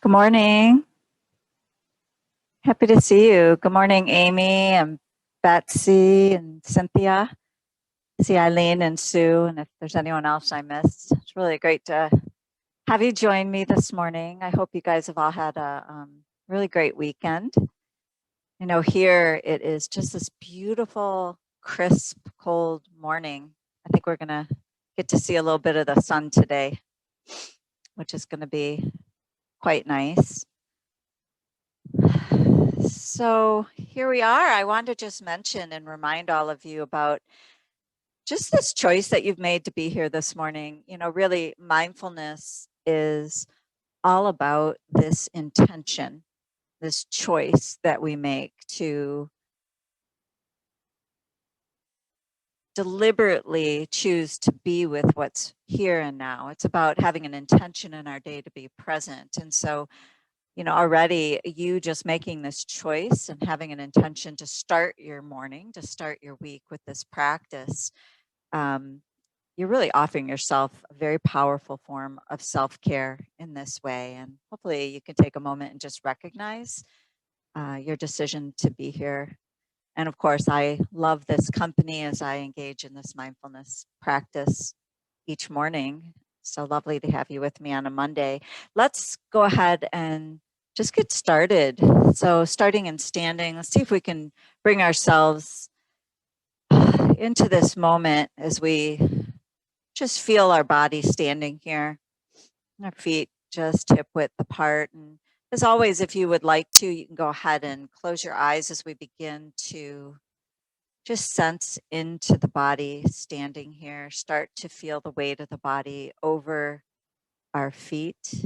Good morning. Happy to see you. Good morning, Amy and Betsy and Cynthia. See Eileen and Sue, and if there's anyone else I missed, it's really great to have you join me this morning. I hope you guys have all had a really great weekend. You know, here it is just this beautiful, crisp, cold morning. I think we're going to get to see a little bit of the sun today, which is going to be quite nice. So here we are. I want to just mention and remind all of you about just this choice that you've made to be here this morning. You know, really, mindfulness is all about this intention, this choice that we make to deliberately choose to be with what's here and now. It's about having an intention in our day to be present. And so, you know, already you just making this choice and having an intention to start your morning, to start your week with this practice, you're really offering yourself a very powerful form of self-care in this way. And hopefully you can take a moment and just recognize your decision to be here. And of course, I love this company as I engage in this mindfulness practice each morning. So lovely to have you with me on a Monday. Let's go ahead and just get started. So starting and standing, let's see if we can bring ourselves into this moment as we just feel our body standing here. Our feet just hip width apart. And as always, if you would like to, you can go ahead and close your eyes as we begin to just sense into the body standing here. Start to feel the weight of the body over our feet.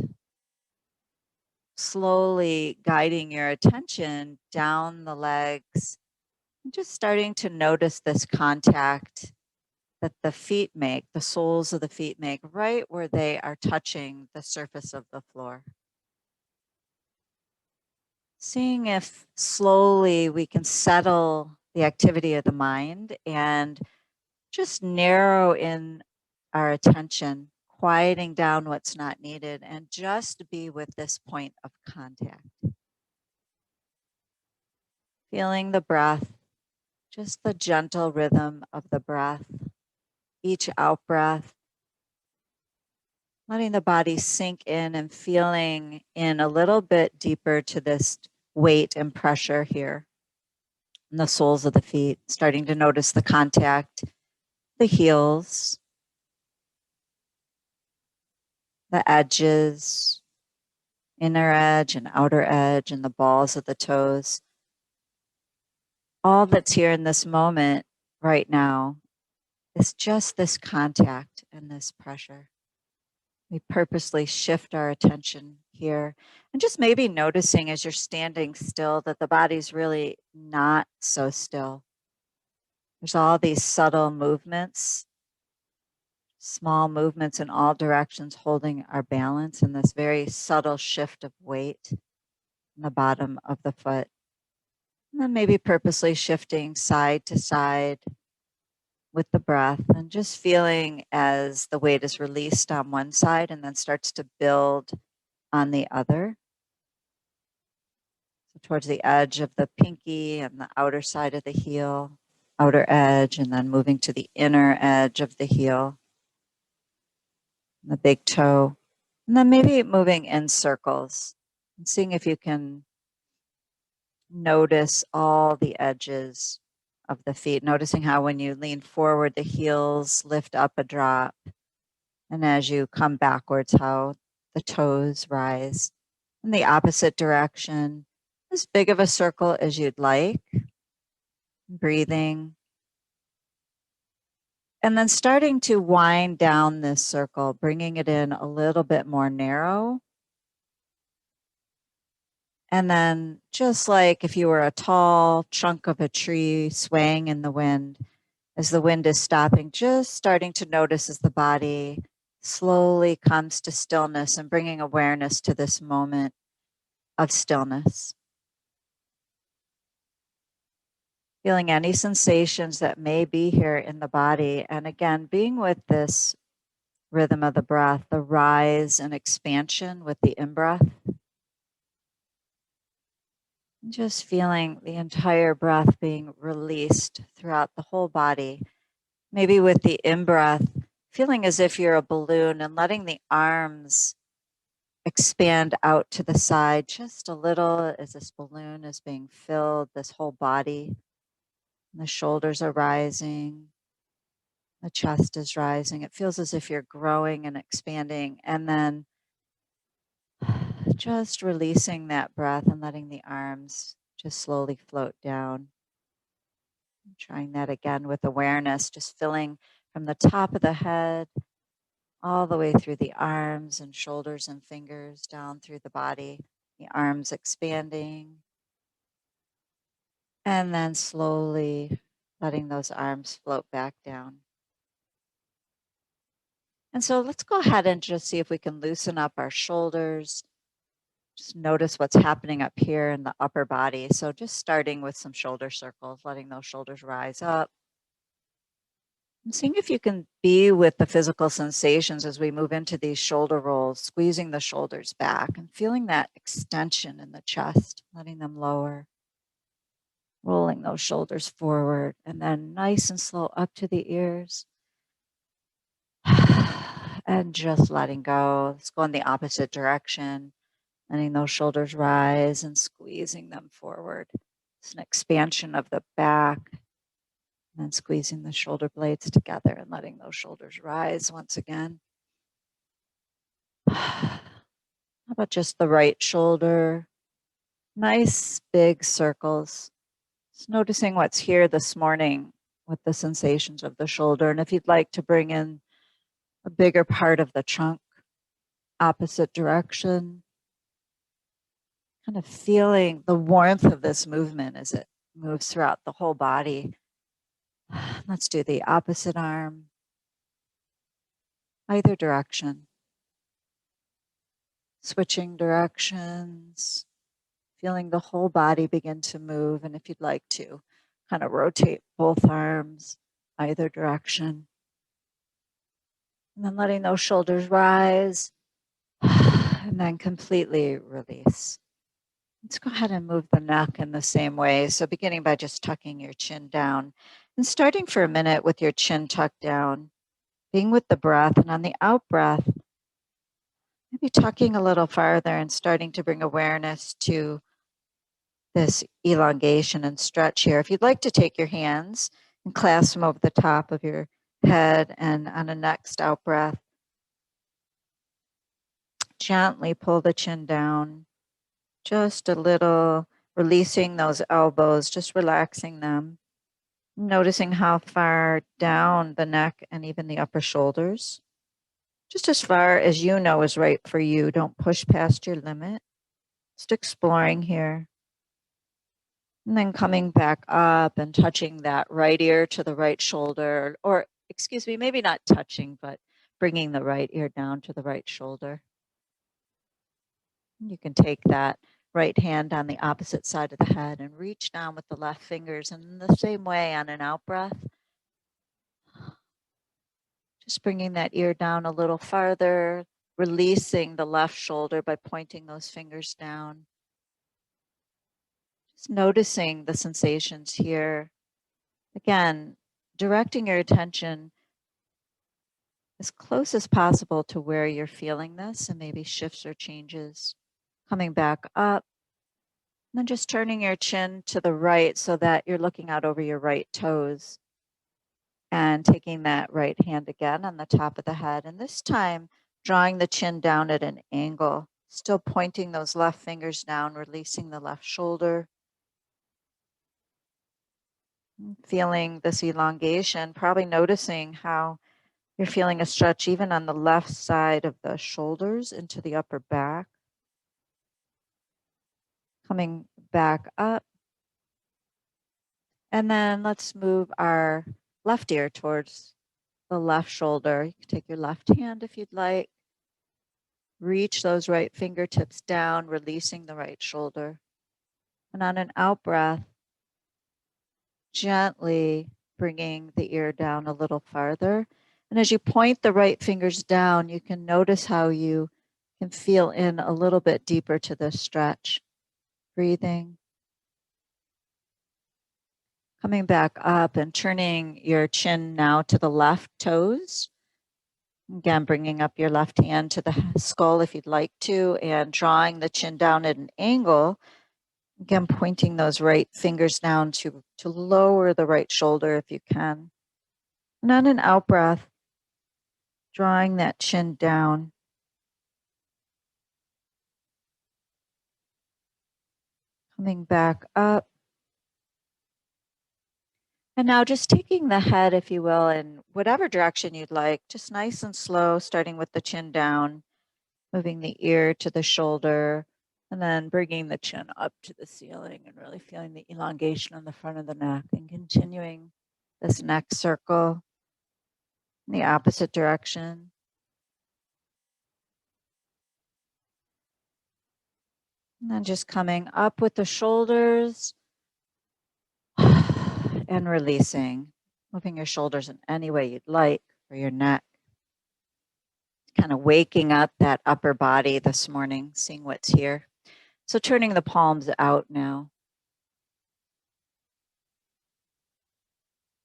Slowly guiding your attention down the legs. And just starting to notice this contact that the feet make, the soles of the feet make, right where they are touching the surface of the floor. Seeing if slowly we can settle the activity of the mind and just narrow in our attention, quieting down what's not needed, and just be with this point of contact. Feeling the breath, just the gentle rhythm of the breath, each out breath, letting the body sink in and feeling in a little bit deeper to this weight and pressure here in the soles of the feet, starting to notice the contact, the heels, the edges, inner edge and outer edge, and the balls of the toes. All that's here in this moment right now is just this contact and this pressure. We purposely shift our attention here and just maybe noticing as you're standing still that the body's really not so still. There's all these subtle movements, small movements in all directions, holding our balance in this very subtle shift of weight in the bottom of the foot. And then maybe purposely shifting side to side with the breath and just feeling as the weight is released on one side and then starts to build on the other. So towards the edge of the pinky and the outer side of the heel, outer edge, and then moving to the inner edge of the heel, and the big toe, and then maybe moving in circles and seeing if you can notice all the edges of the feet, noticing how when you lean forward, the heels lift up a drop. And as you come backwards, how the toes rise in the opposite direction, as big of a circle as you'd like. Breathing. And then starting to wind down this circle, bringing it in a little bit more narrow. And then just like if you were a tall chunk of a tree swaying in the wind, as the wind is stopping, just starting to notice as the body slowly comes to stillness and bringing awareness to this moment of stillness. Feeling any sensations that may be here in the body. And again, being with this rhythm of the breath, the rise and expansion with the in-breath, Just feeling the entire breath being released throughout the whole body. Maybe with the in-breath, feeling as if you're a balloon and letting the arms expand out to the side just a little as this balloon is being filled, this whole body. And the shoulders are rising, the chest is rising. It feels as if you're growing and expanding. And then just releasing that breath and letting the arms just slowly float down. Trying that again with awareness, just filling from the top of the head all the way through the arms and shoulders and fingers down through the body, the arms expanding, and then slowly letting those arms float back down. And so let's go ahead and just see if we can loosen up our shoulders. Just notice what's happening up here in the upper body. So just starting with some shoulder circles, letting those shoulders rise up. And seeing if you can be with the physical sensations as we move into these shoulder rolls, squeezing the shoulders back and feeling that extension in the chest, letting them lower, rolling those shoulders forward, and then nice and slow up to the ears. And just letting go. Let's go in the opposite direction, letting those shoulders rise and squeezing them forward. It's an expansion of the back. And then squeezing the shoulder blades together and letting those shoulders rise once again. How about just the right shoulder? Nice big circles. Just noticing what's here this morning with the sensations of the shoulder. And if you'd like to bring in a bigger part of the trunk, opposite direction, kind of feeling the warmth of this movement as it moves throughout the whole body. Let's do the opposite arm, either direction. Switching directions, feeling the whole body begin to move. And if you'd like to, kind of rotate both arms, either direction. And then letting those shoulders rise and then completely release. Let's go ahead and move the neck in the same way. So beginning by just tucking your chin down and starting for a minute with your chin tucked down, being with the breath, and on the out breath, maybe tucking a little farther and starting to bring awareness to this elongation and stretch here. If you'd like to take your hands and clasp them over the top of your head, and on a next out breath, gently pull the chin down just a little, releasing those elbows, just relaxing them, noticing how far down the neck and even the upper shoulders, just as far as you know is right for you. Don't push past your limit. Just exploring here. And then coming back up and touching that right ear to the right shoulder, or excuse me, maybe not touching, but bringing the right ear down to the right shoulder. You can take that right hand on the opposite side of the head and reach down with the left fingers. And in the same way, on an out breath, just bringing that ear down a little farther, releasing the left shoulder by pointing those fingers down. Just noticing the sensations here. Again, directing your attention as close as possible to where you're feeling this, and maybe shifts or changes. Coming back up, and then just turning your chin to the right so that you're looking out over your right toes. And taking that right hand again on the top of the head. And this time, drawing the chin down at an angle, still pointing those left fingers down, releasing the left shoulder. Feeling this elongation, probably noticing how you're feeling a stretch even on the left side of the shoulders into the upper back. Coming back up. And then let's move our left ear towards the left shoulder. You can take your left hand if you'd like. Reach those right fingertips down, releasing the right shoulder. And on an out breath, gently bringing the ear down a little farther. And as you point the right fingers down, you can notice how you can feel in a little bit deeper to this stretch. Breathing. Coming back up and turning your chin now to the left toes. Again, bringing up your left hand to the skull if you'd like to, and drawing the chin down at an angle. Again, pointing those right fingers down to lower the right shoulder if you can. And on an out breath, drawing that chin down. Coming back up. And now just taking the head, if you will, in whatever direction you'd like, just nice and slow, starting with the chin down, moving the ear to the shoulder, and then bringing the chin up to the ceiling and really feeling the elongation on the front of the neck and continuing this neck circle in the opposite direction. And then just coming up with the shoulders and releasing, moving your shoulders in any way you'd like for your neck. Kind of waking up that upper body this morning, seeing what's here. So turning the palms out now.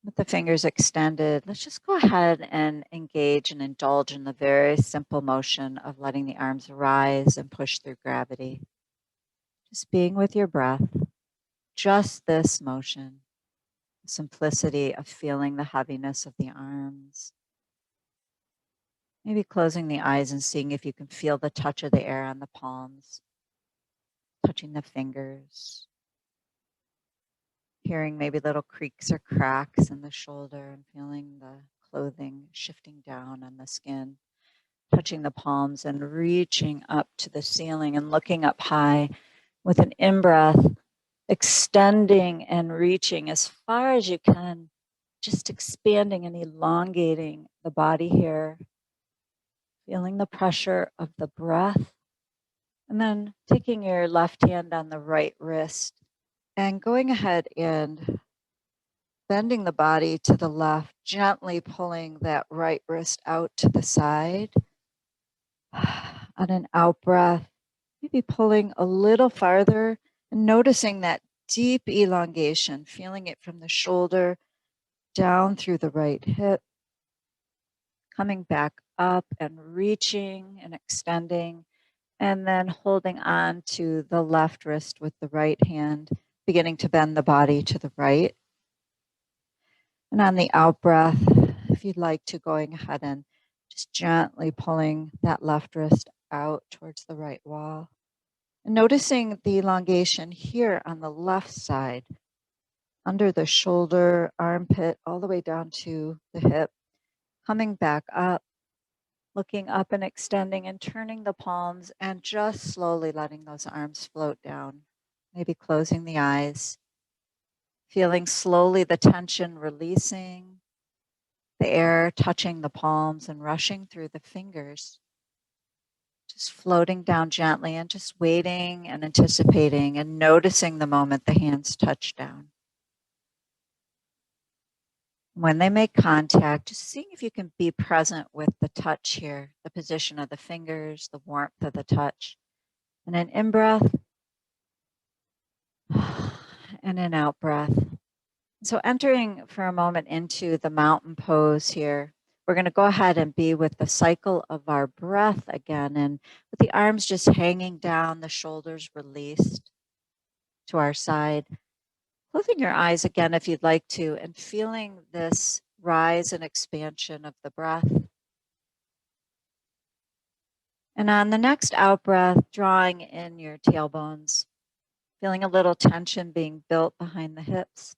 With the fingers extended, let's just go ahead and engage and indulge in the very simple motion of letting the arms rise and push through gravity. Just being with your breath, just this motion, the simplicity of feeling the heaviness of the arms. Maybe closing the eyes and seeing if you can feel the touch of the air on the palms, touching the fingers. Hearing maybe little creaks or cracks in the shoulder and feeling the clothing shifting down on the skin, touching the palms and reaching up to the ceiling and looking up high with an in-breath, extending and reaching as far as you can, just expanding and elongating the body here, feeling the pressure of the breath, and then taking your left hand on the right wrist and going ahead and bending the body to the left, gently pulling that right wrist out to the side. On an out breath, maybe pulling a little farther and noticing that deep elongation, feeling it from the shoulder down through the right hip, coming back up and reaching and extending, and then holding on to the left wrist with the right hand, beginning to bend the body to the right. And on the out breath, if you'd like to, going ahead and just gently pulling that left wrist out towards the right wall. And noticing the elongation here on the left side, under the shoulder, armpit, all the way down to the hip. Coming back up, looking up and extending and turning the palms and just slowly letting those arms float down. Maybe closing the eyes. Feeling slowly the tension releasing, the air touching the palms and rushing through the fingers. Just floating down gently and just waiting and anticipating and noticing the moment the hands touch down. When they make contact, just seeing if you can be present with the touch here, the position of the fingers, the warmth of the touch. And an in-breath and an out-breath. So entering for a moment into the mountain pose here, we're going to go ahead and be with the cycle of our breath again, and with the arms just hanging down, the shoulders released to our side. Closing your eyes again if you'd like to, and feeling this rise and expansion of the breath. And on the next out breath, drawing in your tailbones, feeling a little tension being built behind the hips.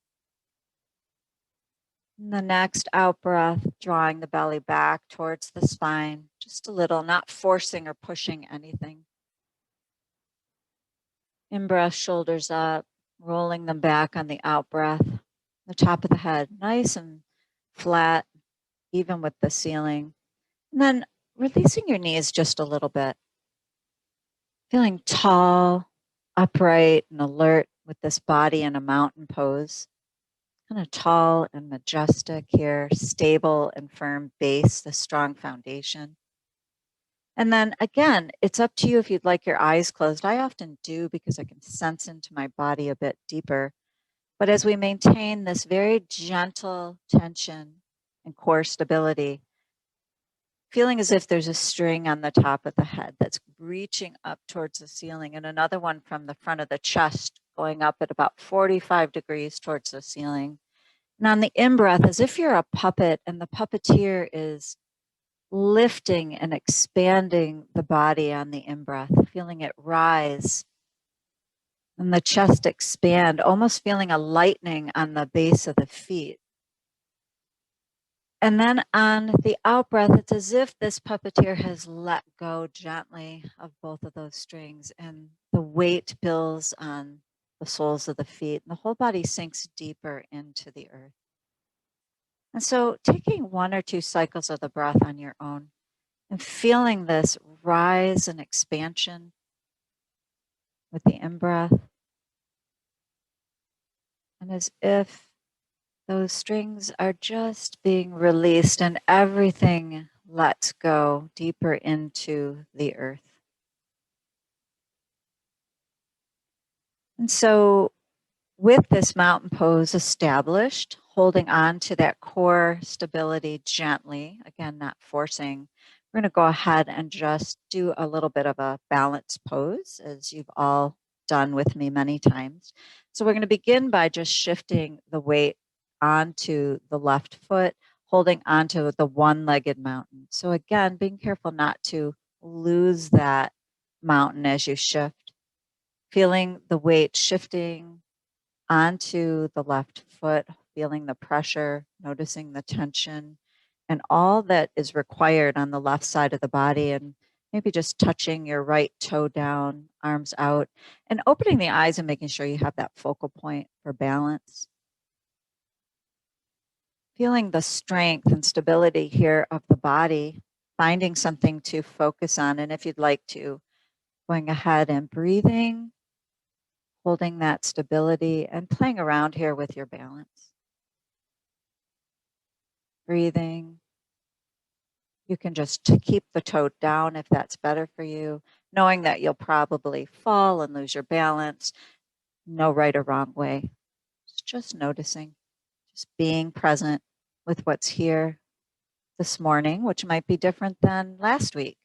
And the next out breath, drawing the belly back towards the spine, just a little, not forcing or pushing anything. In breath, shoulders up, rolling them back on the out breath. The top of the head, nice and flat, even with the ceiling. And then releasing your knees just a little bit. Feeling tall, upright, and alert with this body in a mountain pose. Kind of tall and majestic here, stable and firm base, the strong foundation. And then again, it's up to you if you'd like your eyes closed. I often do because I can sense into my body a bit deeper. But as we maintain this very gentle tension and core stability, feeling as if there's a string on the top of the head that's reaching up towards the ceiling, and another one from the front of the chest going up at about 45 degrees towards the ceiling. And on the in-breath, as if you're a puppet and the puppeteer is lifting and expanding the body on the in-breath, feeling it rise and the chest expand, almost feeling a lightening on the base of the feet. And then on the out-breath, it's as if this puppeteer has let go gently of both of those strings, and the weight builds on the soles of the feet, and the whole body sinks deeper into the earth. And so taking 1 or 2 cycles of the breath on your own and feeling this rise and expansion with the in-breath, and as if those strings are just being released and everything lets go deeper into the earth. And so with this mountain pose established, holding on to that core stability gently, again, not forcing, we're going to go ahead and just do a little bit of a balance pose, as you've all done with me many times. So we're going to begin by just shifting the weight onto the left foot, holding onto the one-legged mountain. So again, being careful not to lose that mountain as you shift, feeling the weight shifting onto the left foot, feeling the pressure, noticing the tension, and all that is required on the left side of the body, and maybe just touching your right toe down, arms out, and opening the eyes and making sure you have that focal point for balance. Feeling the strength and stability here of the body, finding something to focus on, and if you'd like to, going ahead and breathing, holding that stability and playing around here with your balance. Breathing. You can just keep the toe down if that's better for you, knowing that you'll probably fall and lose your balance. No right or wrong way. It's just noticing, just being present with what's here this morning, which might be different than last week.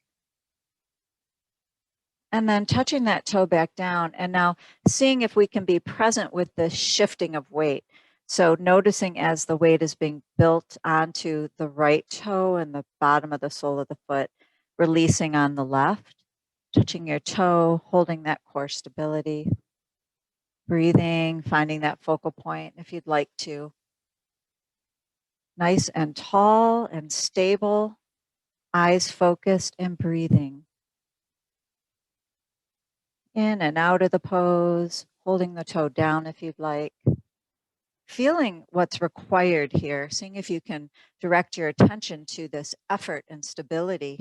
And then touching that toe back down, and now seeing if we can be present with the shifting of weight. So noticing as the weight is being built onto the right toe and the bottom of the sole of the foot, releasing on the left, touching your toe, holding that core stability, breathing, finding that focal point if you'd like to. Nice and tall and stable, eyes focused and breathing. In and out of the pose, holding the toe down if you'd like. Feeling what's required here, seeing if you can direct your attention to this effort and stability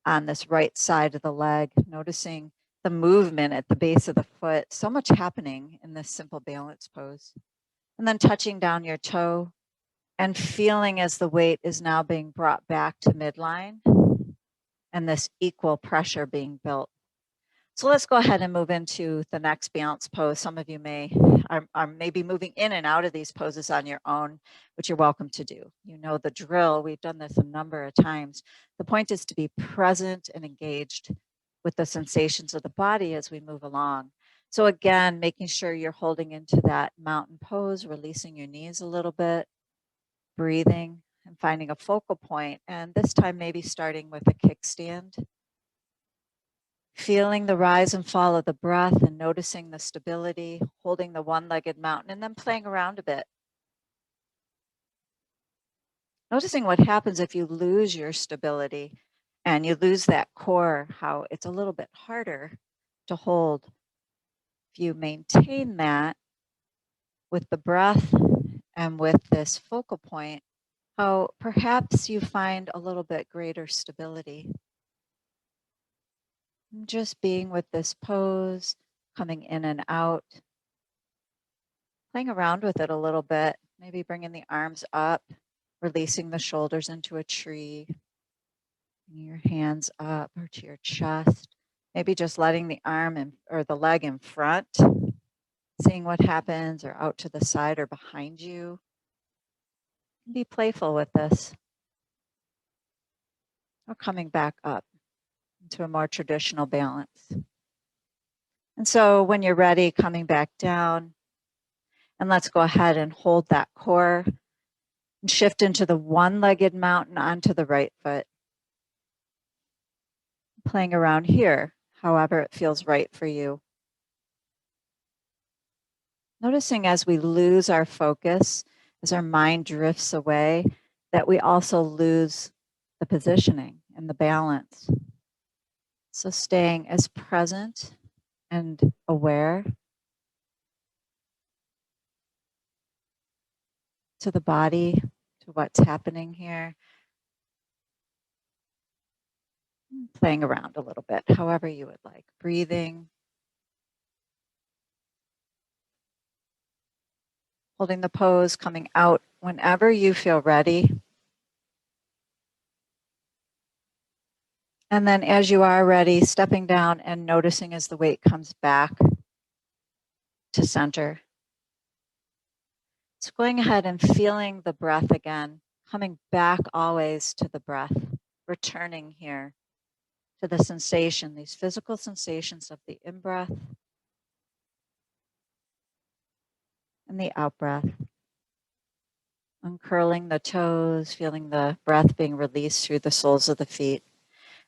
on this right side of the leg, noticing the movement at the base of the foot. So much happening in this simple balance pose. And then touching down your toe and feeling as the weight is now being brought back to midline and this equal pressure being built. So let's go ahead and move into the next balance pose. Some of you are maybe moving in and out of these poses on your own, which you're welcome to do. You know the drill. We've done this a number of times. The point is to be present and engaged with the sensations of the body as we move along. So again, making sure you're holding into that mountain pose, releasing your knees a little bit, breathing and finding a focal point. And this time maybe starting with a kickstand. Feeling the rise and fall of the breath and noticing the stability, holding the one-legged mountain, and then playing around a bit. Noticing what happens if you lose your stability and you lose that core, how it's a little bit harder to hold. If you maintain that with the breath and with this focal point, how perhaps you find a little bit greater stability. Just being with this pose, coming in and out, playing around with it a little bit, maybe bringing the arms up, releasing the shoulders into a tree, bringing your hands up or to your chest, maybe just letting the arm or the leg in front, seeing what happens, or out to the side or behind you. Be playful with this. Or coming back up into a more traditional balance. And so when you're ready, coming back down, and let's go ahead and hold that core and shift into the one-legged mountain onto the right foot. Playing around here, however it feels right for you. Noticing as we lose our focus, as our mind drifts away, that we also lose the positioning and the balance. So staying as present and aware to the body, to what's happening here. Playing around a little bit, however you would like. Breathing. Holding the pose, coming out whenever you feel ready. And then as you are ready, stepping down and noticing as the weight comes back to center. So going ahead and feeling the breath again, coming back always to the breath, returning here to the sensation, these physical sensations of the in-breath and the out-breath. Uncurling the toes, feeling the breath being released through the soles of the feet.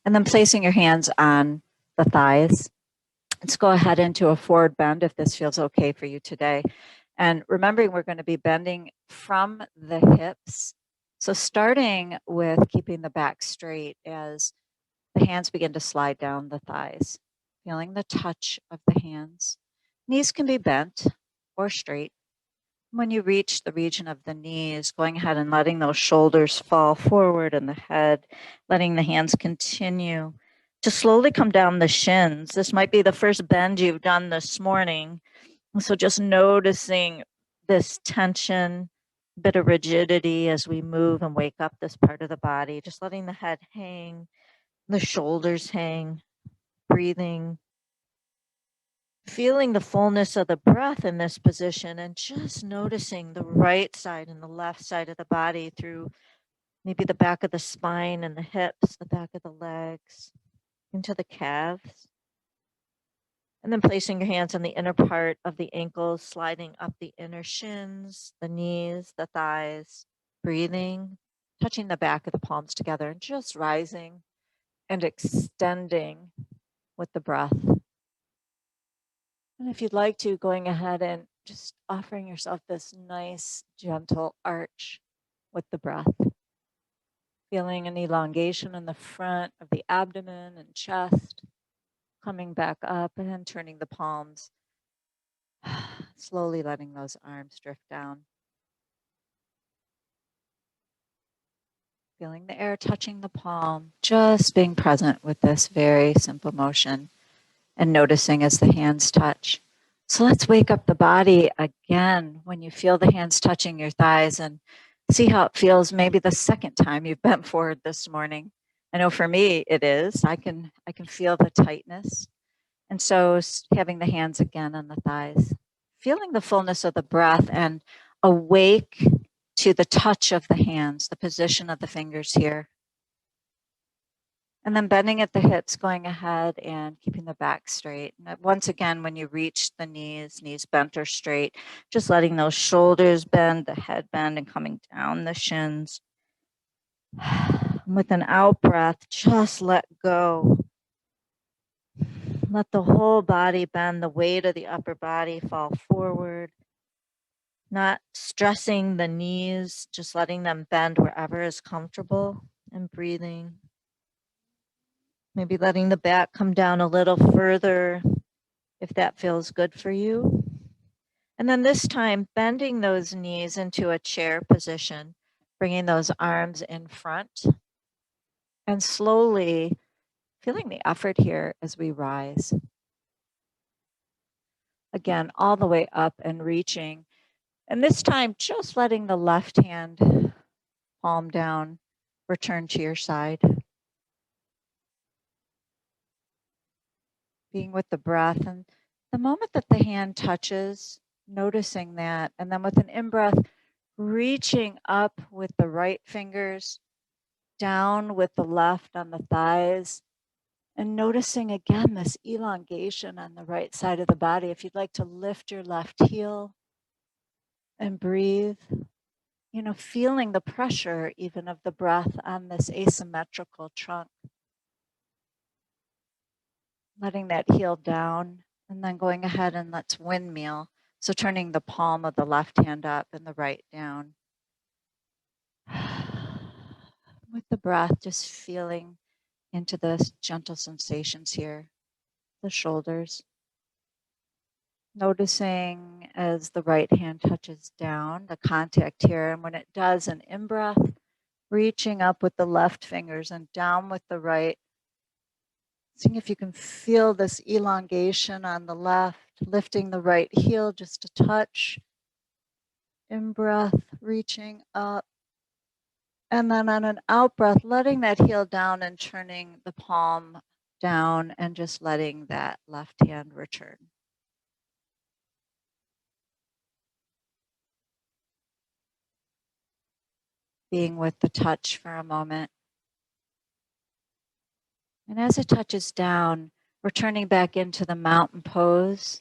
And then placing your hands on the thighs. Let's go ahead into a forward bend if this feels okay for you today. And remembering we're going to be bending from the hips. So starting with keeping the back straight as the hands begin to slide down the thighs. Feeling the touch of the hands. Knees can be bent or straight. When you reach the region of the knees, going ahead and letting those shoulders fall forward and the head, letting the hands continue to slowly come down the shins. This might be the first bend you've done this morning. So just noticing this tension, bit of rigidity as we move and wake up this part of the body, just letting the head hang, the shoulders hang, breathing. Feeling the fullness of the breath in this position and just noticing the right side and the left side of the body through maybe the back of the spine and the hips, the back of the legs, into the calves. And then placing your hands on the inner part of the ankles, sliding up the inner shins, the knees, the thighs, breathing, touching the back of the palms together and just rising and extending with the breath. And if you'd like to, going ahead and just offering yourself this nice, gentle arch with the breath. Feeling an elongation in the front of the abdomen and chest. Coming back up and then turning the palms. Slowly letting those arms drift down. Feeling the air touching the palm. Just being present with this very simple motion. And noticing as the hands touch. So let's wake up the body again when you feel the hands touching your thighs and see how it feels maybe the second time you've bent forward this morning. I know for me it is. I can feel the tightness. And so having the hands again on the thighs, feeling the fullness of the breath and awake to the touch of the hands, the position of the fingers here. And then bending at the hips, going ahead and keeping the back straight. And once again, when you reach the knees bent or straight, just letting those shoulders bend, the head bend, and coming down the shins. With an out breath, just let go. Let the whole body bend, the weight of the upper body fall forward. Not stressing the knees, just letting them bend wherever is comfortable and breathing. Maybe letting the back come down a little further if that feels good for you. And then this time, bending those knees into a chair position, bringing those arms in front, and slowly feeling the effort here as we rise. Again, all the way up and reaching. And this time, just letting the left hand palm down, return to your side. Being with the breath, and the moment that the hand touches noticing that. And then with an in-breath, reaching up with the right fingers, down with the left on the thighs, and noticing again this elongation on the right side of the body. If you'd like to lift your left heel and breathe, feeling the pressure even of the breath on this asymmetrical trunk. Letting that heel down and then going ahead and let's windmill. So turning the palm of the left hand up and the right down. With the breath, just feeling into the gentle sensations here, the shoulders. Noticing as the right hand touches down, the contact here. And when it does, an in-breath, reaching up with the left fingers and down with the right. Seeing if you can feel this elongation on the left, lifting the right heel just a touch. In-breath, reaching up. And then on an out-breath, letting that heel down and turning the palm down and just letting that left hand return. Being with the touch for a moment. And as it touches down, returning back into the mountain pose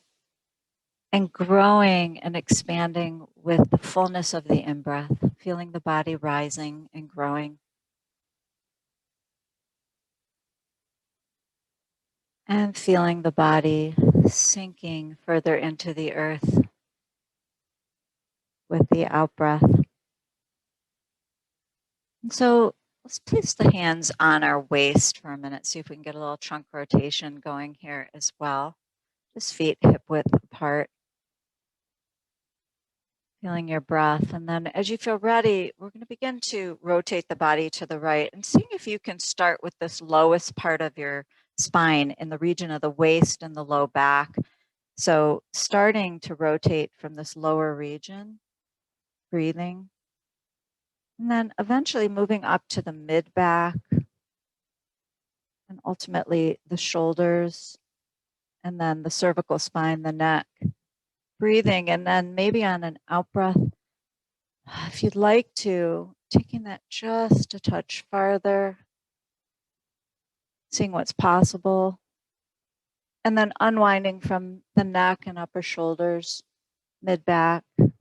and growing and expanding with the fullness of the in-breath, feeling the body rising and growing. And feeling the body sinking further into the earth with the out-breath. And so let's place the hands on our waist for a minute, see if we can get a little trunk rotation going here as well. Just feet hip width apart. Feeling your breath. And then as you feel ready, we're going to begin to rotate the body to the right and seeing if you can start with this lowest part of your spine in the region of the waist and the low back. So starting to rotate from this lower region, breathing, and then eventually moving up to the mid back and ultimately the shoulders and then the cervical spine, the neck, breathing. And then maybe on an out breath, if you'd like to, taking that just a touch farther, seeing what's possible, and then unwinding from the neck and upper shoulders, mid back, and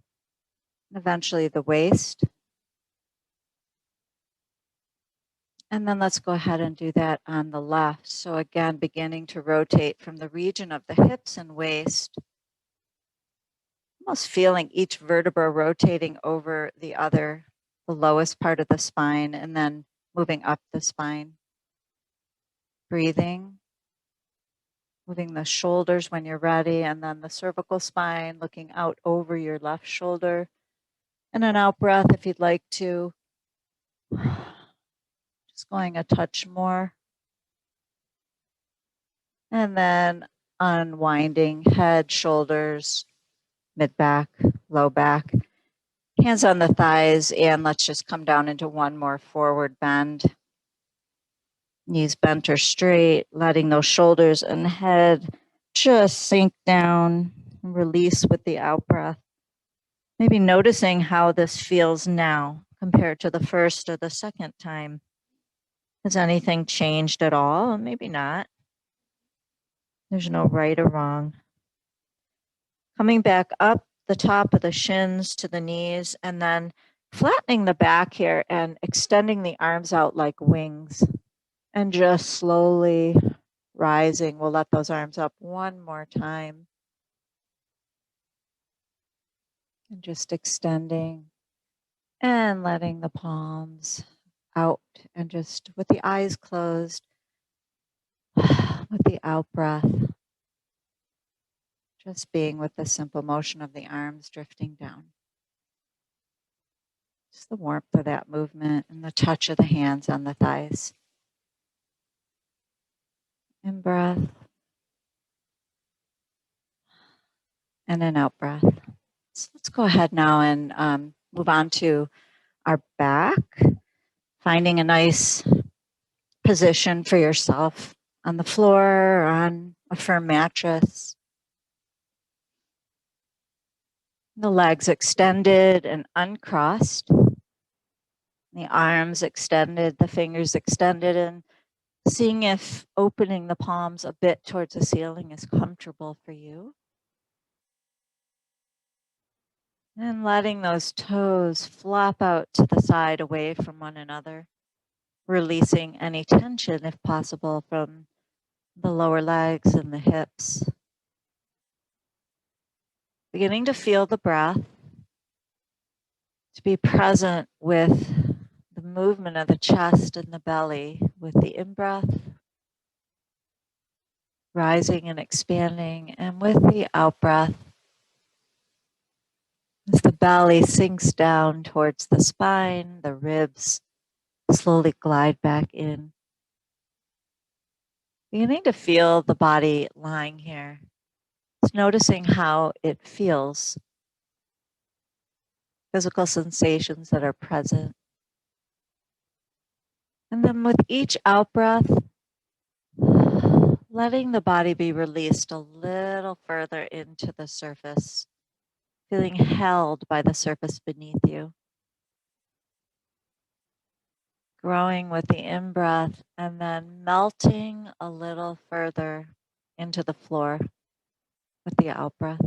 eventually the waist. And then let's go ahead and do that on the left. So again, beginning to rotate from the region of the hips and waist, almost feeling each vertebra rotating over the other, the lowest part of the spine, and then moving up the spine. Breathing, moving the shoulders when you're ready, and then the cervical spine, looking out over your left shoulder. And an out breath if you'd like to. Just going a touch more. And then unwinding head, shoulders, mid back, low back. Hands on the thighs, and let's just come down into one more forward bend. Knees bent or straight, letting those shoulders and head just sink down and release with the out breath. Maybe noticing how this feels now compared to the first or the second time. Has anything changed at all? Maybe not. There's no right or wrong. Coming back up the top of the shins to the knees and then flattening the back here and extending the arms out like wings and just slowly rising. We'll let those arms up one more time. And just extending and letting the palms out and just with the eyes closed, with the out breath, just being with the simple motion of the arms drifting down. Just the warmth of that movement and the touch of the hands on the thighs. In breath and an out breath. So let's go ahead now and move on to our back, finding a nice position for yourself on the floor or on a firm mattress. The legs extended and uncrossed. The arms extended, the fingers extended, and seeing if opening the palms a bit towards the ceiling is comfortable for you. And letting those toes flop out to the side away from one another, releasing any tension, if possible, from the lower legs and the hips. Beginning to feel the breath, to be present with the movement of the chest and the belly with the in-breath, rising and expanding, and with the out-breath, as the belly sinks down towards the spine, the ribs slowly glide back in. Beginning to feel the body lying here. Just noticing how it feels, physical sensations that are present. And then with each out-breath, letting the body be released a little further into the surface, feeling held by the surface beneath you. Growing with the in-breath and then melting a little further into the floor with the out-breath.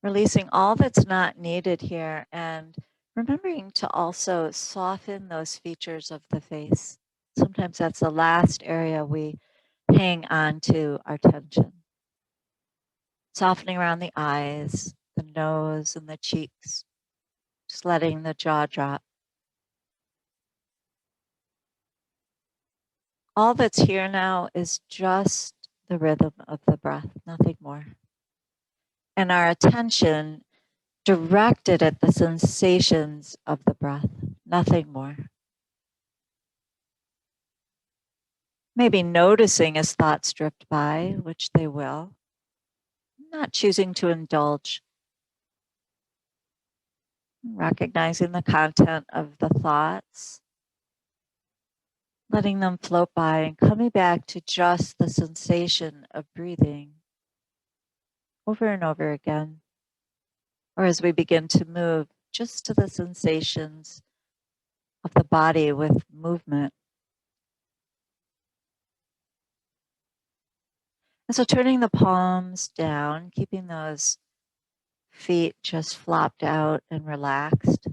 Releasing all that's not needed here and remembering to also soften those features of the face. Sometimes that's the last area we hang on to our tension. Softening around the eyes, the nose, and the cheeks. Just letting the jaw drop. All that's here now is just the rhythm of the breath, nothing more. And our attention directed at the sensations of the breath, nothing more. Maybe noticing as thoughts drift by, which they will, not choosing to indulge. Recognizing the content of the thoughts, letting them float by and coming back to just the sensation of breathing over and over again. Or as we begin to move, just to the sensations of the body with movement. And so turning the palms down, keeping those feet just flopped out and relaxed,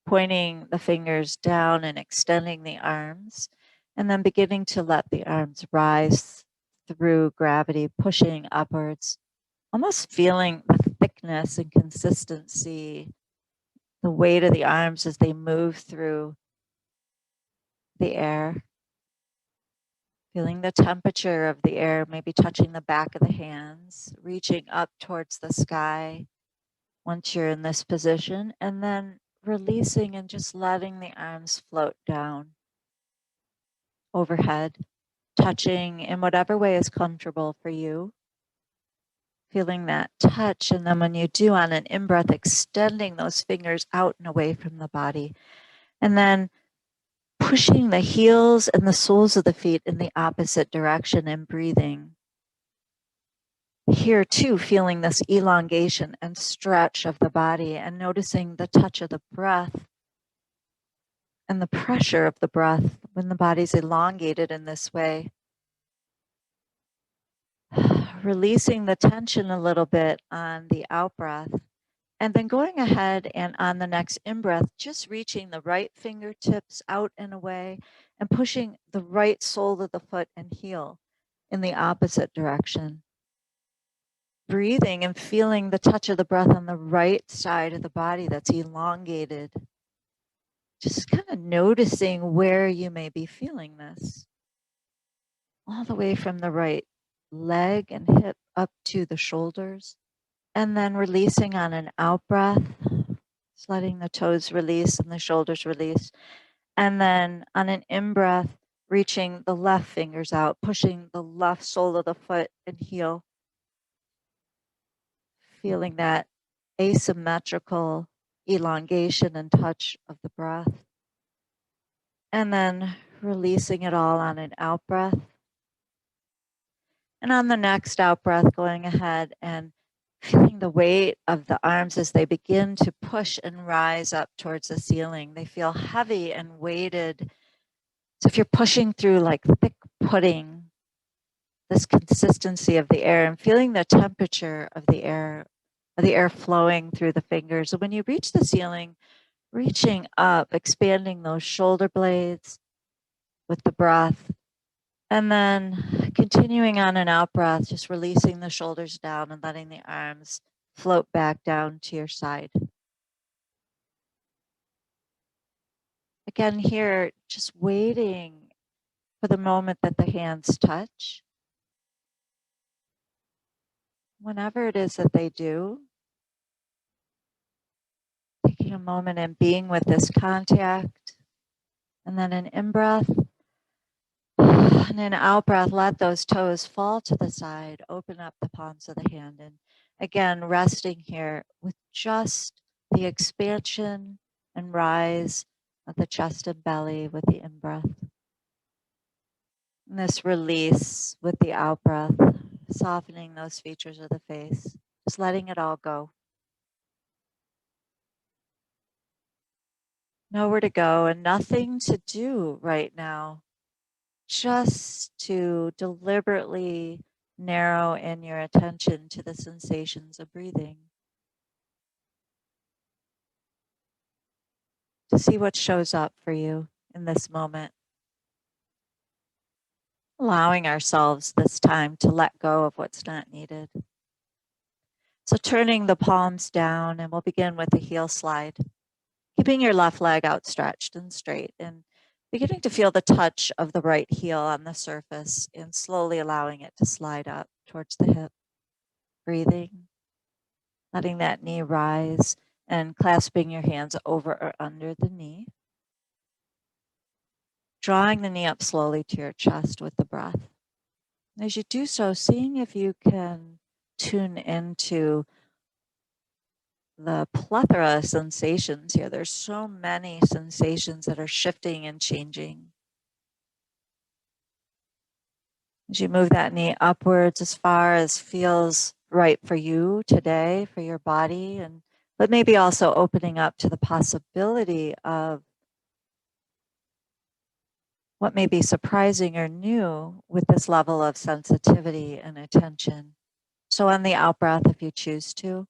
pointing the fingers down and extending the arms, and then beginning to let the arms rise through gravity, pushing upwards, almost feeling the thickness and consistency, the weight of the arms as they move through the air. Feeling the temperature of the air, maybe touching the back of the hands, reaching up towards the sky once you're in this position, and then releasing and just letting the arms float down overhead, touching in whatever way is comfortable for you. Feeling that touch, and then when you do on an in-breath, extending those fingers out and away from the body, and then pushing the heels and the soles of the feet in the opposite direction and breathing. Here too, feeling this elongation and stretch of the body and noticing the touch of the breath and the pressure of the breath when the body's elongated in this way. Releasing the tension a little bit on the out breath, and then going ahead and on the next in-breath, just reaching the right fingertips out and away and pushing the right sole of the foot and heel in the opposite direction. Breathing and feeling the touch of the breath on the right side of the body that's elongated. Just kind of noticing where you may be feeling this. All the way from the right leg and hip up to the shoulders. And then releasing on an out breath, just letting the toes release and the shoulders release. And then on an in breath, reaching the left fingers out, pushing the left sole of the foot and heel. Feeling that asymmetrical elongation and touch of the breath. And then releasing it all on an out breath. And on the next out breath, going ahead and Feeling the weight of the arms as they begin to push and rise up towards the ceiling. They feel heavy and weighted. So if you're pushing through like thick pudding, this consistency of the air and feeling the temperature of the air flowing through the fingers. And when you reach the ceiling, reaching up, expanding those shoulder blades with the breath, and then continuing on an out breath, just releasing the shoulders down and letting the arms float back down to your side. Again, here, just waiting for the moment that the hands touch. Whenever it is that they do, taking a moment and being with this contact, and then an in-breath, and an out-breath, let those toes fall to the side, open up the palms of the hand, and again, resting here with just the expansion and rise of the chest and belly with the in-breath. And this release with the out-breath, softening those features of the face, just letting it all go. Nowhere to go and nothing to do right now. Just to deliberately narrow in your attention to the sensations of breathing. To see what shows up for you in this moment. Allowing ourselves this time to let go of what's not needed. So turning the palms down, and we'll begin with the heel slide. Keeping your left leg outstretched and straight, and beginning to feel the touch of the right heel on the surface and slowly allowing it to slide up towards the hip. Breathing, letting that knee rise and clasping your hands over or under the knee. Drawing the knee up slowly to your chest with the breath. As you do so, seeing if you can tune into the plethora of sensations here. There's so many sensations that are shifting and changing. As you move that knee upwards as far as feels right for you today, for your body, but maybe also opening up to the possibility of what may be surprising or new with this level of sensitivity and attention. So on the out breath, if you choose to,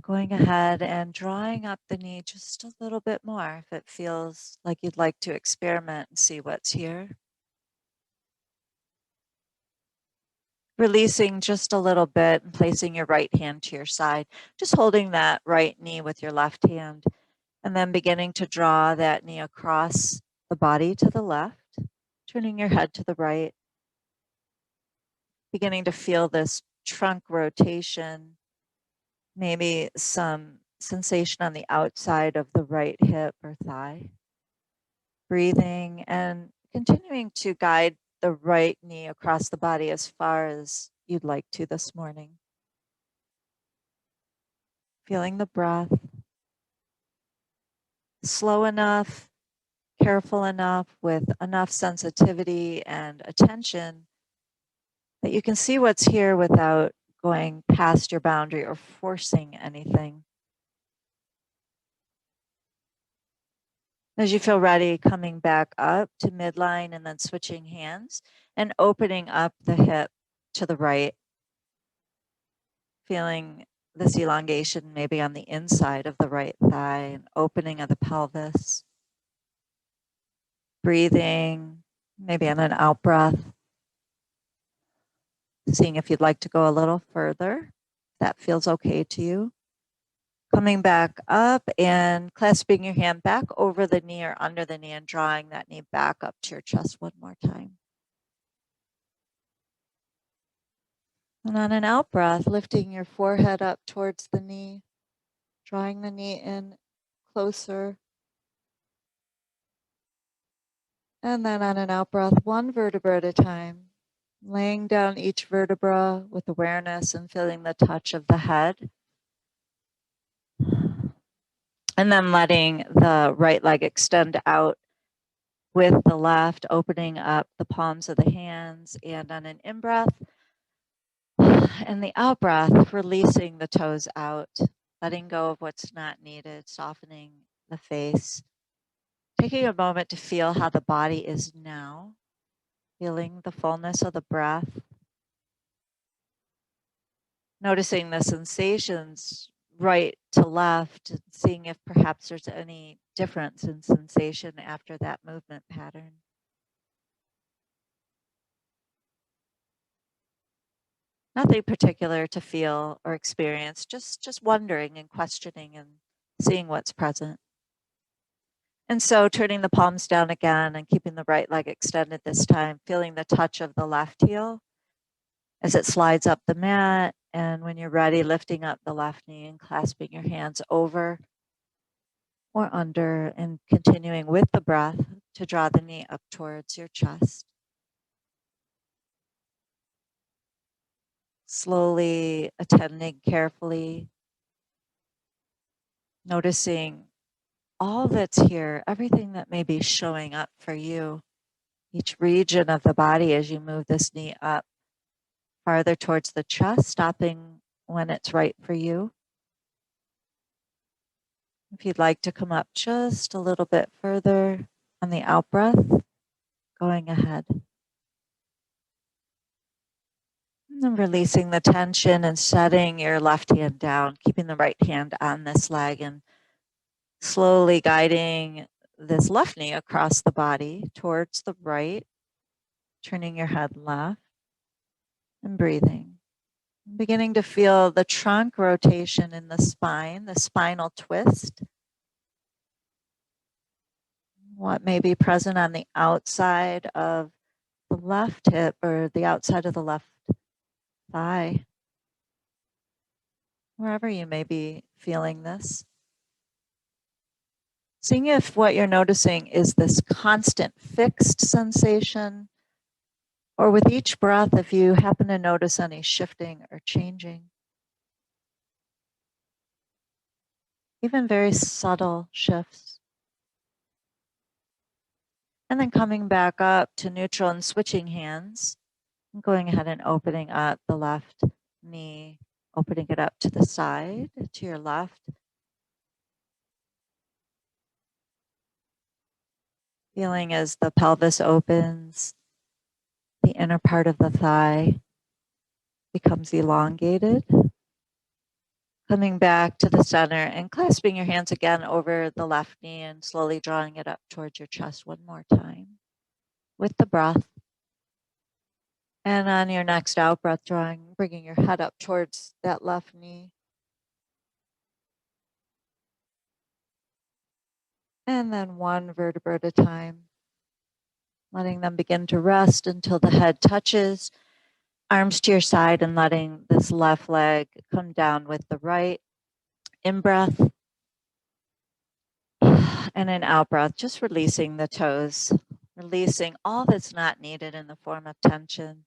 going ahead and drawing up the knee just a little bit more if it feels like you'd like to experiment and see what's here. Releasing just a little bit and placing your right hand to your side, just holding that right knee with your left hand, and then beginning to draw that knee across the body to the left, turning your head to the right, beginning to feel this trunk rotation, maybe some sensation on the outside of the right hip or thigh. Breathing and continuing to guide the right knee across the body as far as you'd like to this morning. Feeling the breath. Slow enough, careful enough, with enough sensitivity and attention that you can see what's here without going past your boundary or forcing anything. As you feel ready, coming back up to midline and then switching hands and opening up the hip to the right. Feeling this elongation maybe on the inside of the right thigh and opening of the pelvis. Breathing, maybe on an out breath. Seeing if you'd like to go a little further. That feels okay to you. Coming back up and clasping your hand back over the knee or under the knee and drawing that knee back up to your chest one more time. And on an out breath, lifting your forehead up towards the knee, drawing the knee in closer. And then on an out breath, one vertebra at a time, laying down each vertebra with awareness and feeling the touch of the head. And then letting the right leg extend out with the left, opening up the palms of the hands. And on an in-breath, And the out breath, releasing the toes out, letting go of what's not needed, softening the face, taking a moment to feel how the body is now, feeling the fullness of the breath, noticing the sensations right to left, and seeing if perhaps there's any difference in sensation after that movement pattern. Nothing particular to feel or experience, just wondering and questioning and seeing what's present. And so turning the palms down again and keeping the right leg extended this time, feeling the touch of the left heel as it slides up the mat. And when you're ready, lifting up the left knee and clasping your hands over or under and continuing with the breath to draw the knee up towards your chest. Slowly attending carefully, noticing all that's here, everything that may be showing up for you, each region of the body as you move this knee up farther towards the chest, stopping when it's right for you. If you'd like to come up just a little bit further on the out breath, going ahead. And then releasing the tension and setting your left hand down, keeping the right hand on this leg and slowly guiding this left knee across the body towards the right, turning your head left and breathing. Beginning to feel the trunk rotation in the spine, the spinal twist. What may be present on the outside of the left hip or the outside of the left thigh, wherever you may be feeling this. Seeing if what you're noticing is this constant fixed sensation, or with each breath, if you happen to notice any shifting or changing. Even very subtle shifts. And then coming back up to neutral and switching hands, and going ahead and opening up the left knee, opening it up to the side, to your left. Feeling as the pelvis opens, the inner part of the thigh becomes elongated. Coming back to the center and clasping your hands again over the left knee and slowly drawing it up towards your chest one more time with the breath. And on your next out breath, bringing your head up towards that left knee. And then one vertebra at a time, letting them begin to rest until the head touches, arms to your side, and letting this left leg come down with the right. In breath and in out breath, just releasing the toes, releasing all that's not needed in the form of tension,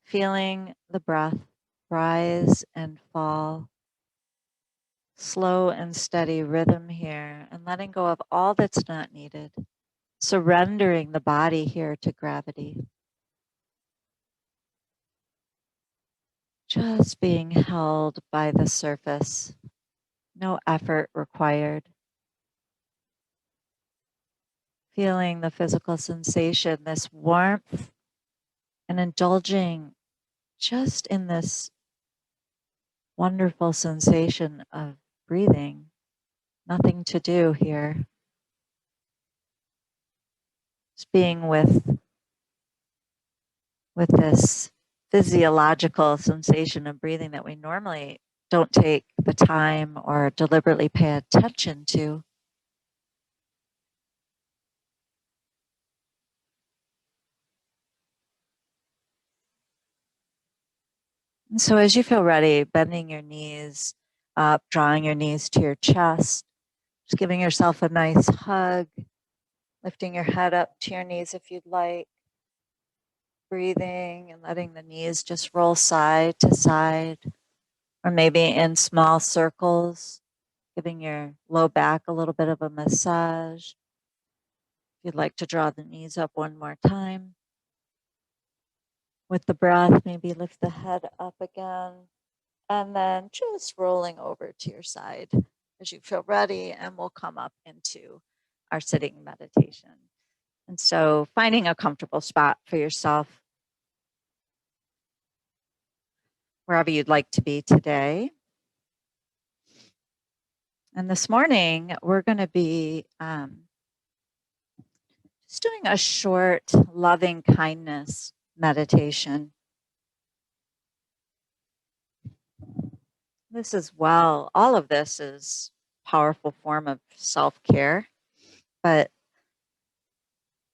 feeling the breath rise and fall. Slow and steady rhythm here, and letting go of all that's not needed, surrendering the body here to gravity. Just being held by the surface, no effort required. Feeling the physical sensation, this warmth, and indulging just in this wonderful sensation of breathing. Nothing to do here. Just being with this physiological sensation of breathing that we normally don't take the time or deliberately pay attention to. And so as you feel ready, bending your knees up, drawing your knees to your chest, just giving yourself a nice hug, lifting your head up to your knees if you'd like, breathing and letting the knees just roll side to side, or maybe in small circles, giving your low back a little bit of a massage. If you'd like to draw the knees up one more time. With the breath, maybe lift the head up again, and then just rolling over to your side as you feel ready, and we'll come up into our sitting meditation. And so finding a comfortable spot for yourself, wherever you'd like to be today. And this morning, we're going to be just doing a short loving kindness meditation. This is all of this is powerful form of self-care, but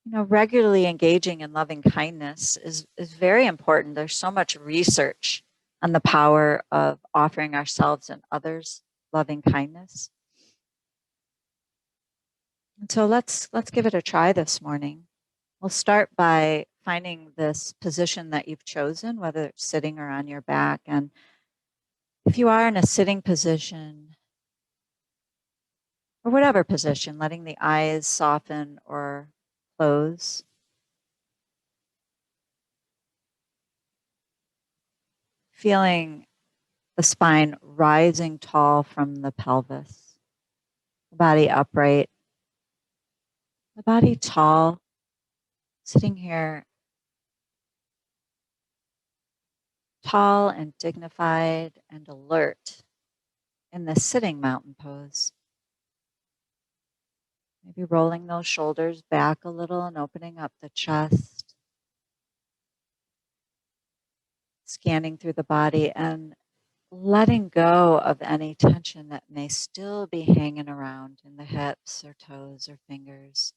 regularly engaging in loving kindness is very important. There's so much research on the power of offering ourselves and others loving kindness. And so let's give it a try this morning. We'll start by finding this position that you've chosen, whether it's sitting or on your back. And if you are in a sitting position, or whatever position, letting the eyes soften or close. Feeling the spine rising tall from the pelvis, the body upright, the body tall, sitting here tall and dignified and alert in the sitting mountain pose. Maybe rolling those shoulders back a little and opening up the chest. Scanning through the body and letting go of any tension that may still be hanging around in the hips or toes or fingers,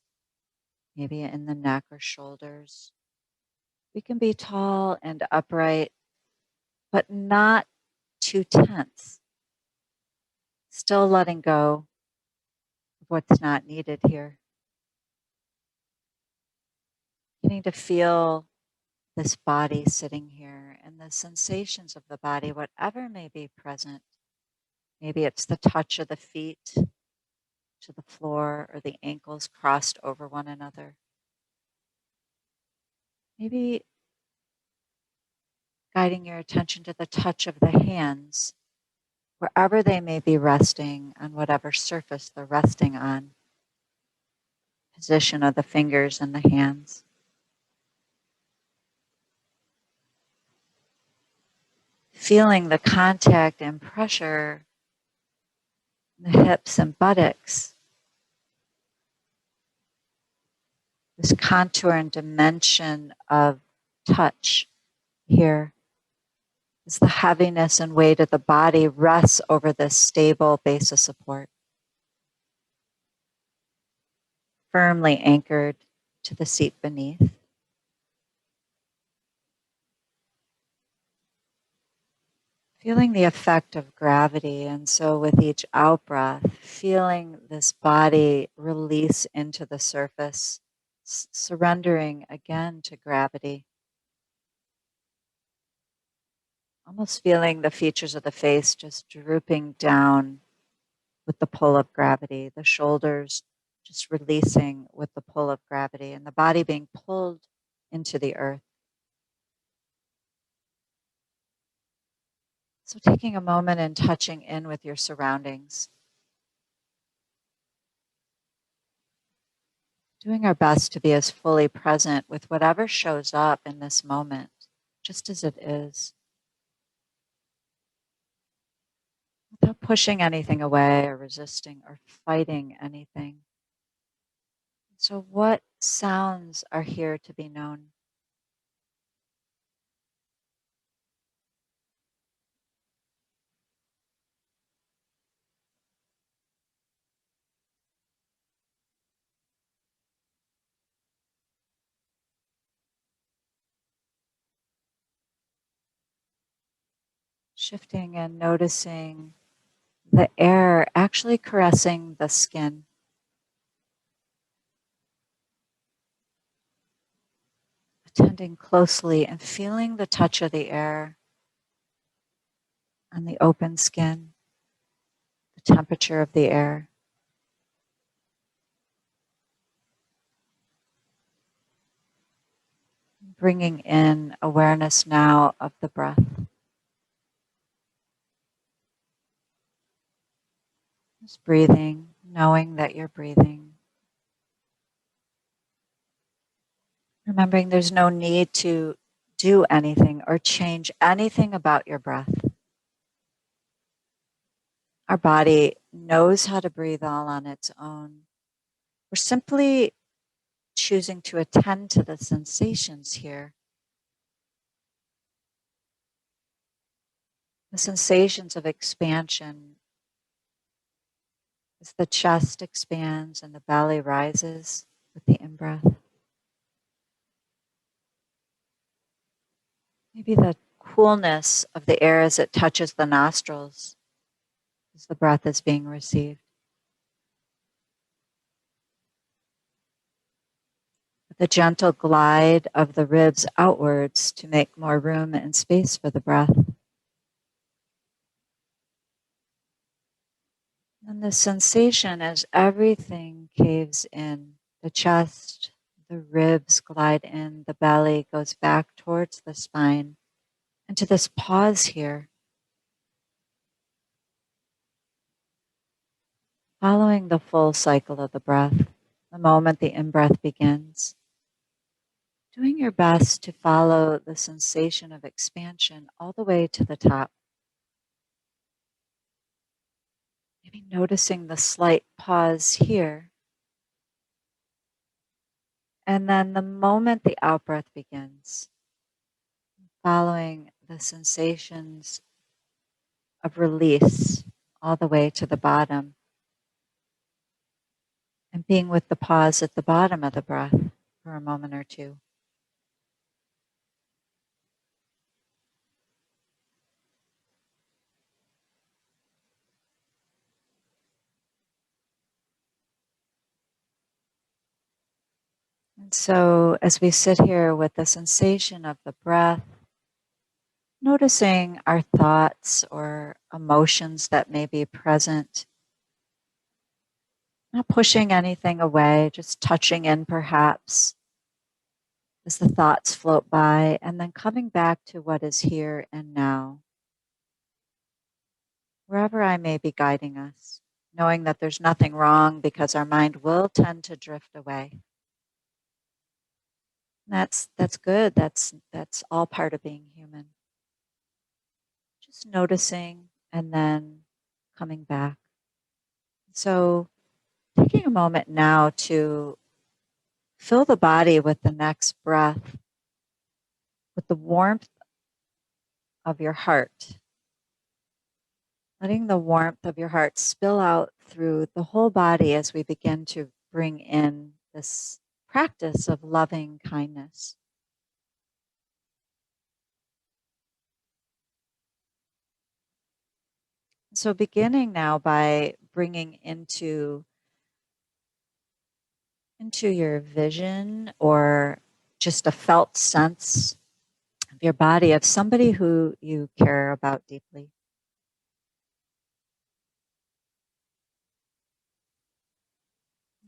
maybe in the neck or shoulders. We can be tall and upright, but not too tense. Still letting go of what's not needed here. Beginning to feel this body sitting here and the sensations of the body, whatever may be present. Maybe it's the touch of the feet to the floor or the ankles crossed over one another. Maybe guiding your attention to the touch of the hands, wherever they may be resting on whatever surface they're resting on. Position of the fingers and the hands. Feeling the contact and pressure in the hips and buttocks. This contour and dimension of touch here. As the heaviness and weight of the body rests over this stable base of support. Firmly anchored to the seat beneath. Feeling the effect of gravity, and so with each out breath, feeling this body release into the surface, surrendering again to gravity. Almost feeling the features of the face just drooping down with the pull of gravity, the shoulders just releasing with the pull of gravity, and the body being pulled into the earth. So taking a moment and touching in with your surroundings. Doing our best to be as fully present with whatever shows up in this moment, just as it is. Without pushing anything away or resisting or fighting anything. So what sounds are here to be known? Shifting and noticing the air actually caressing the skin. Attending closely and feeling the touch of the air on the open skin, the temperature of the air. bringing in awareness now of the breath. Just breathing, knowing that you're breathing. Remembering there's no need to do anything or change anything about your breath. Our body knows how to breathe all on its own. We're simply choosing to attend to the sensations here. The sensations of expansion as the chest expands and the belly rises with the in-breath. Maybe the coolness of the air as it touches the nostrils as the breath is being received. The gentle glide of the ribs outwards to make more room and space for the breath. And the sensation as everything caves in, the chest, the ribs glide in, the belly goes back towards the spine. And to this pause here, following the full cycle of the breath, the moment the in-breath begins, doing your best to follow the sensation of expansion all the way to the top. Maybe noticing the slight pause here. And then the moment the out-breath begins, following the sensations of release all the way to the bottom. And being with the pause at the bottom of the breath for a moment or two. And so as we sit here with the sensation of the breath, noticing our thoughts or emotions that may be present, not pushing anything away, just touching in perhaps as the thoughts float by, and then coming back to what is here and now, wherever I may be guiding us, knowing that there's nothing wrong because our mind will tend to drift away. That's good. That's all part of being human. Just noticing and then coming back. So taking a moment now to fill the body with the next breath, with the warmth of your heart. Letting the warmth of your heart spill out through the whole body as we begin to bring in this practice of loving kindness. So beginning now by bringing into your vision or just a felt sense of your body of somebody who you care about deeply.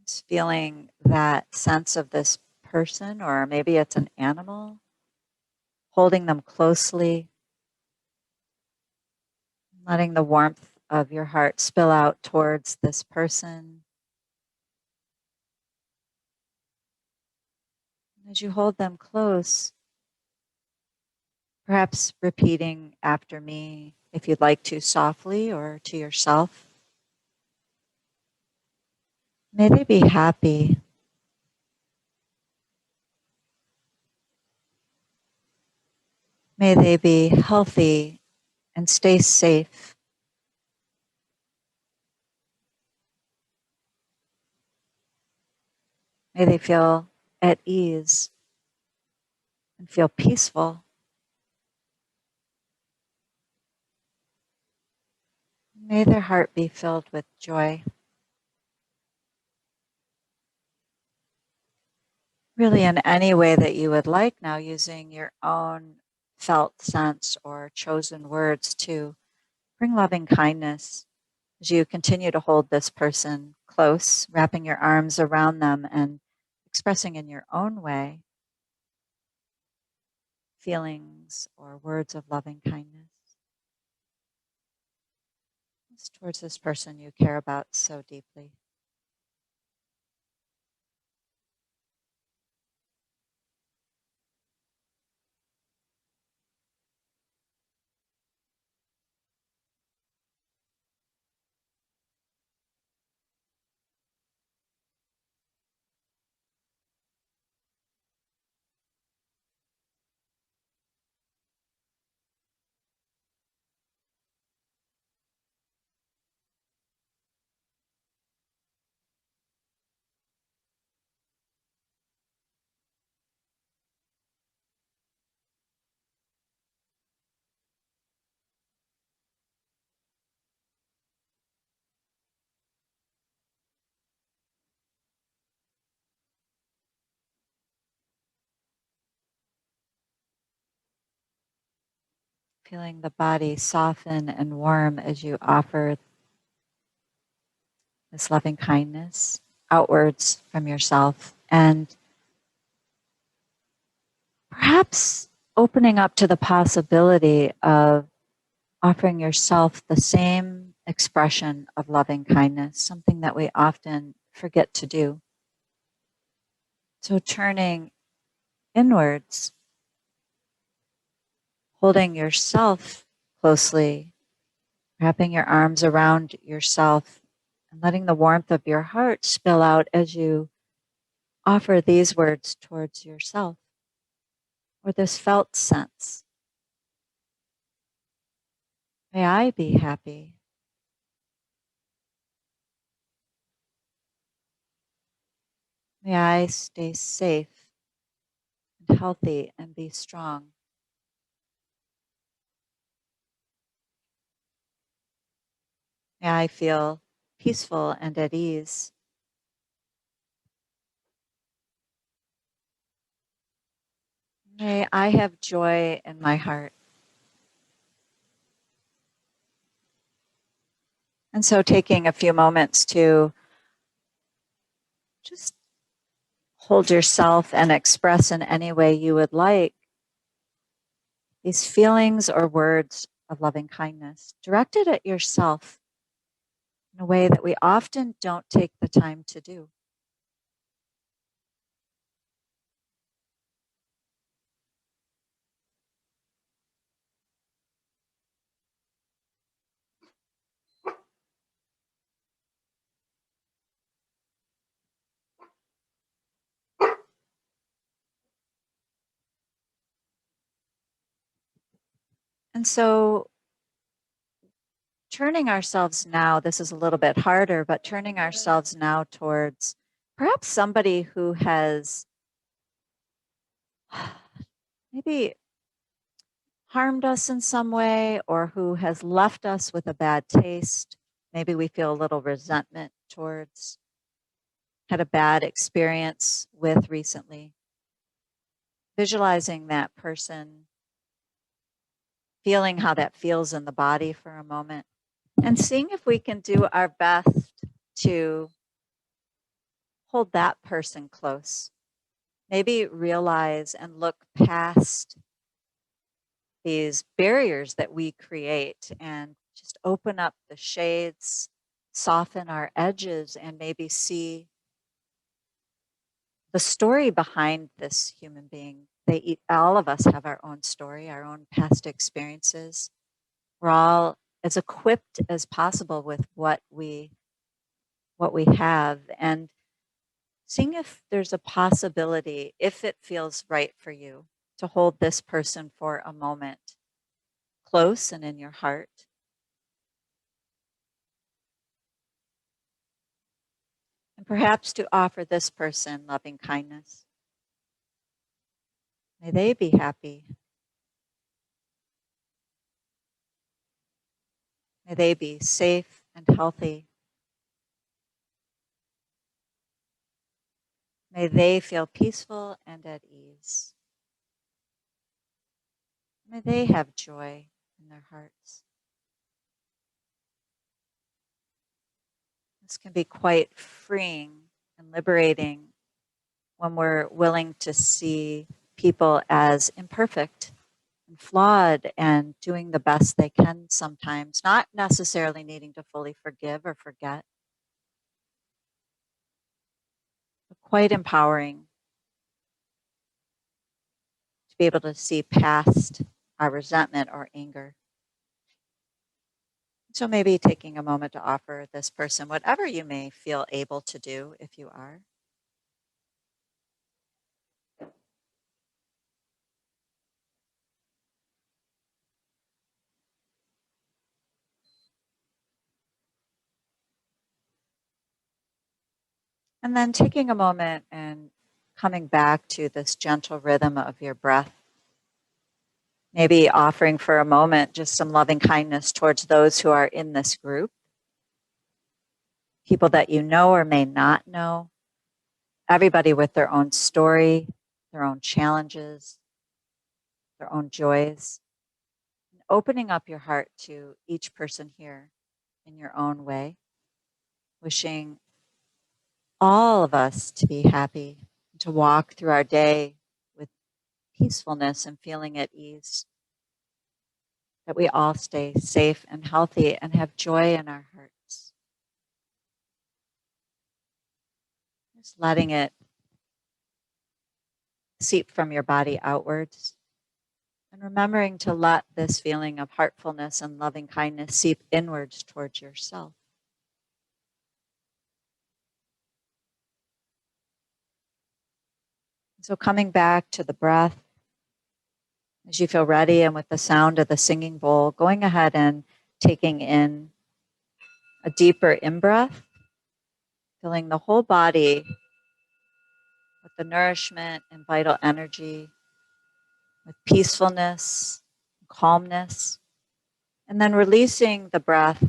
Just feeling that sense of this person, or maybe it's an animal, holding them closely, letting the warmth of your heart spill out towards this person. As you hold them close, perhaps repeating after me, if you'd like to, softly or to yourself. May they be happy. May they be healthy and stay safe. May they feel at ease and feel peaceful. May their heart be filled with joy. Really, in any way that you would like now, using your own felt sense or chosen words to bring loving kindness as you continue to hold this person close, wrapping your arms around them and expressing in your own way feelings or words of loving kindness towards this person you care about so deeply. Feeling the body soften and warm as you offer this loving kindness outwards from yourself, and perhaps opening up to the possibility of offering yourself the same expression of loving kindness, something that we often forget to do. So turning inwards, holding yourself closely, wrapping your arms around yourself, and letting the warmth of your heart spill out as you offer these words towards yourself, or this felt sense. May I be happy. May I stay safe and healthy and be strong. May I feel peaceful and at ease. May I have joy in my heart. And so taking a few moments to just hold yourself and express in any way you would like these feelings or words of loving kindness directed at yourself in a way that we often don't take the time to do. And so turning ourselves now, this is a little bit harder, but turning ourselves now towards perhaps somebody who has maybe harmed us in some way or who has left us with a bad taste. Maybe we feel a little resentment towards, had a bad experience with recently. Visualizing that person, feeling how that feels in the body for a moment, and seeing if we can do our best to hold that person close. Maybe realize and look past these barriers that we create and just open up the shades, soften our edges, and maybe see the story behind this human being. All of us have our own story, our own past experiences. We're all as equipped as possible with what we have, and seeing if there's a possibility, if it feels right for you, to hold this person for a moment close and in your heart. And perhaps to offer this person loving kindness. May they be happy. May they be safe and healthy. May they feel peaceful and at ease. May they have joy in their hearts. This can be quite freeing and liberating when we're willing to see people as imperfect and flawed and doing the best they can sometimes, not necessarily needing to fully forgive or forget, but quite empowering to be able to see past our resentment or anger. So maybe taking a moment to offer this person whatever you may feel able to do if you are. And then taking a moment and coming back to this gentle rhythm of your breath. Maybe offering for a moment just some loving kindness towards those who are in this group, people that you know or may not know, everybody with their own story, their own challenges, their own joys. And opening up your heart to each person here in your own way, wishing all of us to be happy, to walk through our day with peacefulness and feeling at ease, that we all stay safe and healthy and have joy in our hearts. Just letting it seep from your body outwards and remembering to let this feeling of heartfulness and loving kindness seep inwards towards yourself. So coming back to the breath, as you feel ready and with the sound of the singing bowl, going ahead and taking in a deeper in-breath, filling the whole body with the nourishment and vital energy, with peacefulness, calmness, and then releasing the breath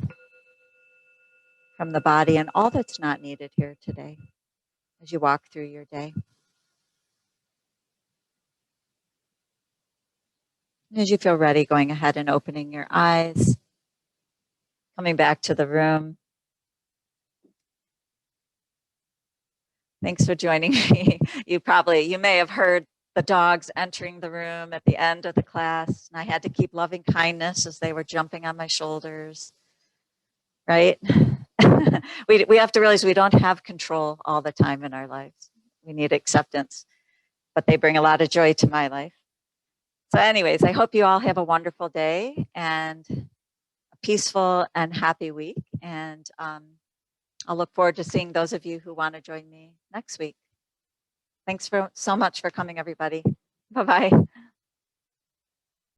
from the body and all that's not needed here today as you walk through your day. And as you feel ready, going ahead and opening your eyes, coming back to the room. Thanks for joining me. You may have heard the dogs entering the room at the end of the class, and I had to keep loving kindness as they were jumping on my shoulders, right? we have to realize we don't have control all the time in our lives. We need acceptance, but they bring a lot of joy to my life. So anyways, I hope you all have a wonderful day and a peaceful and happy week. And I'll look forward to seeing those of you who want to join me next week. Thanks so much for coming, everybody. Bye-bye.